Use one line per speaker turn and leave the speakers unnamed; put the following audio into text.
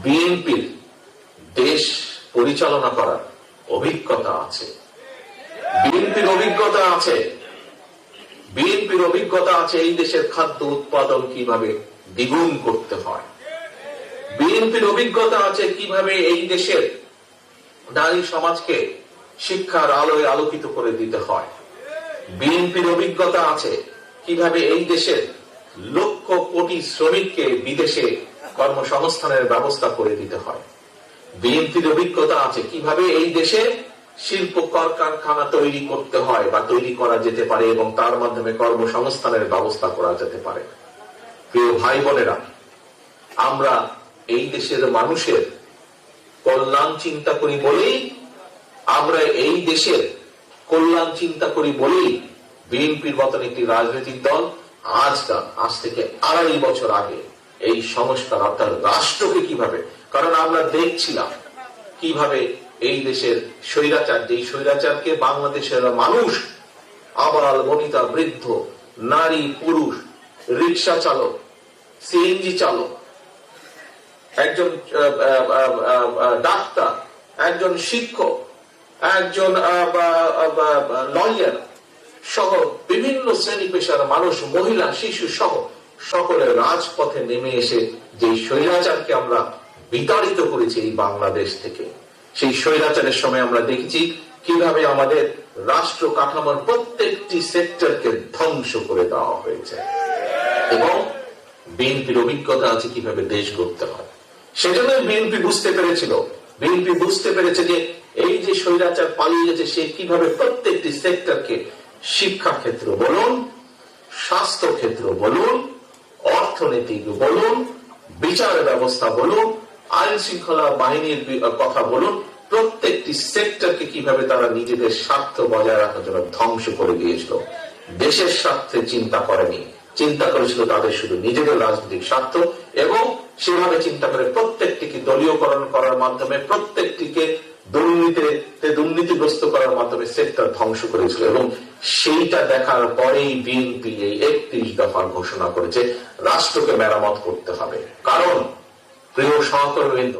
বিএনপির দেশ পরিচালনা করার অভিজ্ঞতা আছে। বিএনপির অভিজ্ঞতা আছে এই দেশের খাদ্য উৎপাদন কিভাবে দ্বিগুণ করতে হয়। বিএনপির অভিজ্ঞতা আছে কিভাবে এই দেশের নারী সমাজকে শিক্ষার আলোয় আলোকিত করে দিতে হয়। বিএনপির অভিজ্ঞতা আছে কিভাবে এই দেশের লক্ষ কোটি শ্রমিককে বিদেশে কর্মসংস্থানের ব্যবস্থা করে দিতে হয়। বিএনপির অভিজ্ঞতা আছে কিভাবে এই দেশে শিল্প কলকারখানা তৈরি করতে হয় বা তৈরি করা যেতে পারে এবং তার মাধ্যমে কর্মসংস্থানের ব্যবস্থা করা যেতে পারে। প্রিয় ভাই বোনেরা, আমরা এই দেশের মানুষের কল্যাণ চিন্তা করি বলেই বিএনপির মতন একটি রাজনৈতিক দল আজ থেকে 2.5 বছর আগে এই সংস্কার অর্থাৎ রাষ্ট্রকে কিভাবে, কারণ আমরা দেখছিলাম কিভাবে এই দেশের স্বৈরাচারকে বাংলাদেশের মানুষ, আবাল বনিতা বৃদ্ধ, নারী পুরুষ, রিক্সা চালক, সিএনজি চালক, একজন ডাক্তার, একজন শিক্ষক, একজন লয়ার সহ বিভিন্ন শ্রেণী পেশার মানুষ, মহিলা, শিশু সহ সকলে রাজপথে নেমে এসে যে স্বৈরাচারকে আমরা বিতাড়িত করেছি এই বাংলাদেশ থেকে, সেই স্বৈরাচারের সময় আমরা দেখেছি কিভাবে আমাদের রাষ্ট্র কাঠামোর প্রত্যেকটি সেক্টরকে ধ্বংস করে দেওয়া হয়েছে এবং বিএনপির অভিজ্ঞতা আছে কিভাবে দেশ গড়তে হয়। সেজন্য বিএনপি বুঝতে পেরেছে যে এই যে স্বৈরাচার পালিয়ে গেছে সে কিভাবে প্রত্যেকটি সেক্টরকে, শিক্ষা ক্ষেত্র বলুন, স্বাস্থ্য ক্ষেত্র বলুন, অর্থনৈতিক বলুন, বিচার ব্যবস্থা বলুন, আইন শৃঙ্খলা বাহিনীর কথা বলুন, প্রত্যেকটি সেক্টরকে কিভাবে তারা নিজেদের স্বার্থ বজায় রাখার জন্য ধ্বংস করে দিয়েছিল। দেশের স্বার্থে চিন্তা করেনি, চিন্তা করেছিল তাদের শুধু নিজেদের রাজনৈতিক স্বার্থ এবং সেভাবে চিন্তা করে প্রত্যেকটিকে দলীয়করণ করার মাধ্যমে, প্রত্যেকটিকে দুর্নীতিগ্রস্ত করার মাধ্যমে সেক্টর ধ্বংস করেছিল। এবং সেইটা দেখার পরেই বিএনপি এই 31 দফার ঘোষণা করেছে রাষ্ট্রকে মেরামত করতে হবে। কারণ প্রিয় সহকর্মীবৃন্দ,